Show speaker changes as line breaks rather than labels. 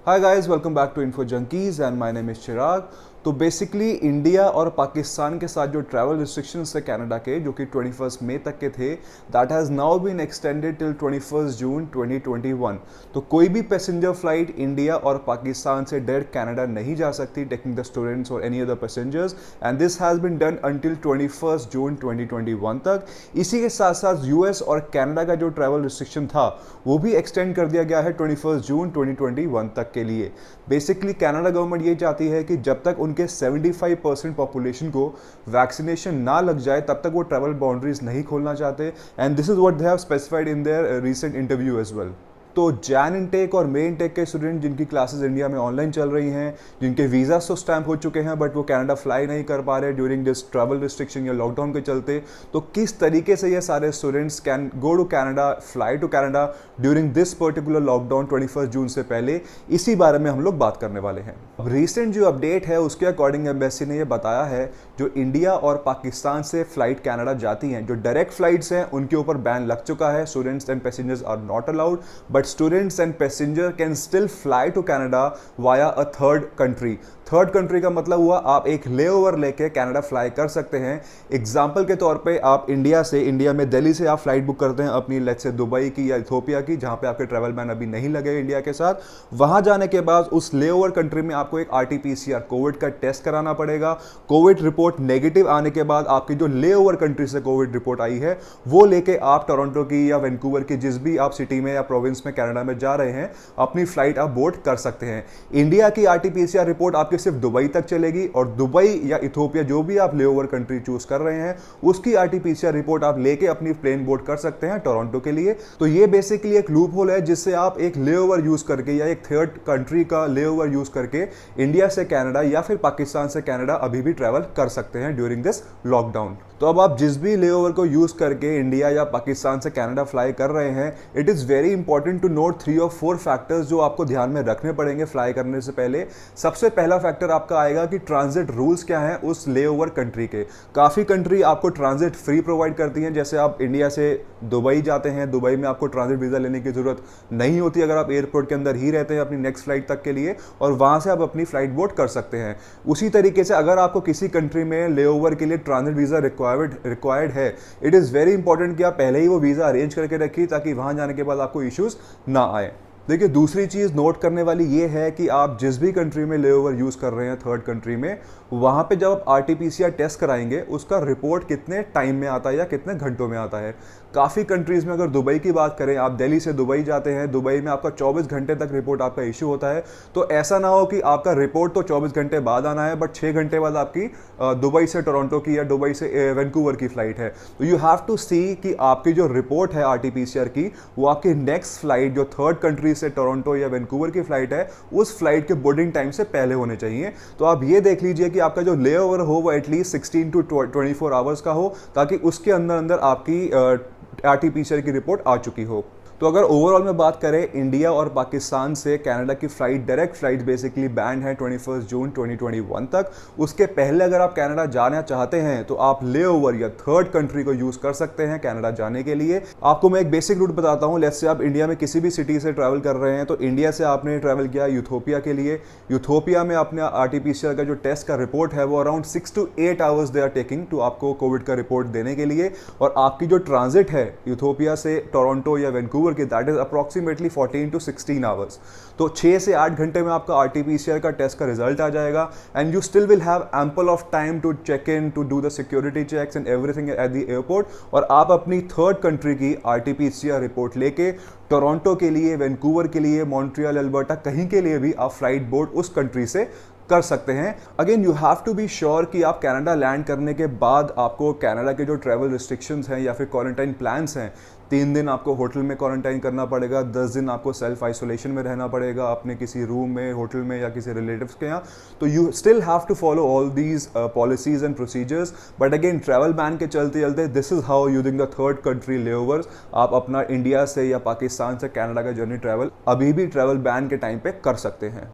Hi guys, welcome back to Info Junkies and my name is Chirag। तो basically India और पाकिस्तान के साथ जो ट्रैवल रिस्ट्रिक्शंस थे कनाडा के, जो कि 21 मई तक के थे, that has now been extended till 21 June 2021। तो कोई भी पैसेंजर फ्लाइट इंडिया और पाकिस्तान से डायरेक्ट कनाडा नहीं जा सकती टेकिंग द स्टूडेंट्स और any other passengers, and this has been done until 21 June 2021 तक। इसी के साथ साथ यूएस और कनाडा का जो ट्रैवल रिस्ट्रिक्शन था वो भी एक्सटेंड कर दिया गया है 21 जून 2021 तक के लिए। बेसिकली कनाडा गवर्नमेंट ये चाहती है कि जब तक उनके 75% पॉपुलेशन को वैक्सीनेशन ना लग जाए तब तक वो ट्रैवल बाउंड्रीज नहीं खोलना चाहते, and this is what they have specified in their recent interview as well. तो जैन इनटेक और मे इनटेक के स्टूडेंट जिनकी क्लासेस इंडिया में ऑनलाइन चल रही हैं, जिनके वीज़ा तो स्टैम्प हो चुके हैं बट वो कनाडा फ्लाई नहीं कर पा रहे ड्यूरिंग दिस ट्रैवल रिस्ट्रिक्शन या लॉकडाउन के चलते, तो किस तरीके से ये सारे students can go to Canada, fly to Canada during this particular lockdown 21 जून से पहले, इसी बारे में हम लोग बात करने वाले हैं। अब रिसेंट जो अपडेट है उसके अकॉर्डिंग एम्बेसी ने ये बताया है जो इंडिया और पाकिस्तान से फ्लाइट कनाडा जाती हैं, जो डायरेक्ट फ्लाइट्स हैं उनके ऊपर बैन लग चुका है। Students and passengers are not allowed, but students and passenger can still fly to Canada via a third country। Third country का मतलब हुआ आप एक लेओवर लेके कनाडा फ्लाई कर सकते हैं। एग्जाम्पल के तौर पे आप इंडिया में दिल्ली से आप फ्लाइट बुक करते हैं अपनी, लेट्स से दुबई की या इथियोपिया की, जहां पे आपके ट्रैवल बैन अभी नहीं लगे इंडिया के साथ। वहां जाने के बाद उस लेओवर कंट्री में आपको एक RT-PCR कोविड का टेस्ट कराना पड़ेगा। कोविड रिपोर्ट नेगेटिव आने के बाद आपकी जो लेओवर कंट्री से कोविड रिपोर्ट आई है वो लेके आप टोरंटो की या वैंकूवर की जिस भी आप सिटी में या प्रोविंस में कनाडा में जा रहे हैं अपनी फ्लाइट आप बोर्ड कर सकते हैं। इंडिया की RT-PCR रिपोर्ट आपके सिर्फ दुबई तक चलेगी, और दुबई या इथियोपिया जो भी आप लेओवर कंट्री चूज कर रहे हैं उसकी RT-PCR रिपोर्ट आप लेके अपनी प्लेन बोर्ड कर सकते हैं टोरंटो के लिए। तो ये बेसिकली एक लूप होल है जिससे आप एक लेओवर यूज करके या एक थर्ड कंट्री का लेओवर यूज करके इंडिया से कनाडा या फिर पाकिस्तान से कनाडा अभी भी ट्रैवल कर सकते हैं ड्यूरिंग दिस लॉकडाउन। तो अब आप जिस भी लेओवर को यूज करके इंडिया या पाकिस्तान से कनाडा फ्लाई कर रहे हैं, it is very important to note 3 और 4 फैक्टर्स जो आपको ध्यान में रखने पड़ेंगे फ्लाई करने से पहले। सबसे पहला फैक्टर आपका आएगा कि ट्रांजिट रूल्स क्या हैं उस लेओवर कंट्री के। काफी कंट्री आपको ट्रांजिट फ्री प्रोवाइड करती हैं, जैसे आप इंडिया से दुबई जाते हैं, दुबई में आपको ट्रांजिट वीजा लेने की जरूरत नहीं होती अगर आप एयरपोर्ट के अंदर ही रहते हैं अपनी नेक्स्ट फ्लाइट तक के लिए, और वहां से आप अपनी फ्लाइट बोर्ड कर सकते हैं। उसी तरीके से अगर आपको किसी कंट्री में लेओवर के लिए ट्रांजिट वीजा रिक्वायर्ड है, इट इज वेरी इंपॉर्टेंट कि आप पहले ही वो वीजा अरेंज करके रखिए ताकि वहां जाने के बाद आपको इश्यूज ना आए। देखिए, दूसरी चीज़ नोट करने वाली ये है कि आप जिस भी कंट्री में लेओवर यूज़ कर रहे हैं थर्ड कंट्री में, वहाँ पे जब आप RT-PCR टेस्ट कराएंगे उसका रिपोर्ट कितने टाइम में आता है या कितने घंटों में आता है। काफ़ी कंट्रीज़ में अगर दुबई की बात करें, आप दिल्ली से दुबई जाते हैं, दुबई में आपका 24 घंटे तक रिपोर्ट आपका इशू होता है। तो ऐसा ना हो कि आपका रिपोर्ट तो 24 घंटे बाद आना है बट 6 घंटे बाद आपकी दुबई से टोरंटो की या दुबई से वैंकूवर की फ्लाइट है। तो यू हैव टू सी कि आपकी जो रिपोर्ट है RT-PCR की वो आपकी नेक्स्ट फ्लाइट जो थर्ड कंट्री से टोरंटो या वैंकूवर की फ्लाइट है उस फ्लाइट के बोर्डिंग टाइम से पहले होने चाहिए। तो आप ये देख लीजिए कि आपका जो लेओवर हो वो एटलीस्ट 16 to 24 आवर्स का हो ताकि उसके अंदर आपकी RT-PCR की रिपोर्ट आ चुकी हो। तो अगर ओवरऑल में बात करें, इंडिया और पाकिस्तान से कनाडा की flight, direct flight basically band है 21 जून 2021 तक। उसके पहले अगर आप कनाडा जाना चाहते हैं तो आप लेओवर या थर्ड कंट्री को यूज कर सकते हैं कनाडा जाने के लिए। आपको मैं एक बेसिक रूट बताता हूं। लेट्स से आप इंडिया में किसी भी सिटी से ट्रैवल कर रहे हैं, तो इंडिया से आपने ट्रैवल किया यूथोपिया के लिए। यूथोपिया में आपने RT-PCR का जो टेस्ट का रिपोर्ट है वो around 6 to 8 hours they are taking to आपको कोविड का रिपोर्ट देने के लिए, और आपकी जो ट्रांजिट है यूथोपिया से टोरंटो या वैंकूवर की, that is approximately 14 to 16 hours. तो 6 से 8 घंटे में आपका RT-PCR का टेस्ट का रिजल्ट आ जाएगा, and you still will have ample of time to check in, to do the security checks and everything at the airport, और आप अपनी थर्ड कंट्री की RT-PCR रिपोर्ट लेके टोरंटो के लिए, वैंकूवर के लिए, मॉन्ट्रियल, अल्बर्टा, कहीं के लिए भी आप फ्लाइट बोर्ड उस कंट्री से कर सकते हैं। Again you have to be sure कि आप कनाडा लैंड करने के बाद आपको कनाडा के जो ट्रैवल रिस्ट्रिक्शंस हैं या फिर क्वारंटाइन प्लान्स हैं, 3 दिन आपको होटल में क्वारंटाइन करना पड़ेगा, 10 दिन आपको सेल्फ आइसोलेशन में रहना पड़ेगा अपने किसी रूम में, होटल में या किसी रिलेटिव्स के यहाँ। तो you still have to follow all these policies and procedures, but again travel ban के चलते चलते this is how using the third country layovers आप अपना इंडिया से या पाकिस्तान से कनाडा का जर्नी ट्रैवल अभी भी ट्रैवल बैन के टाइम पे कर सकते हैं।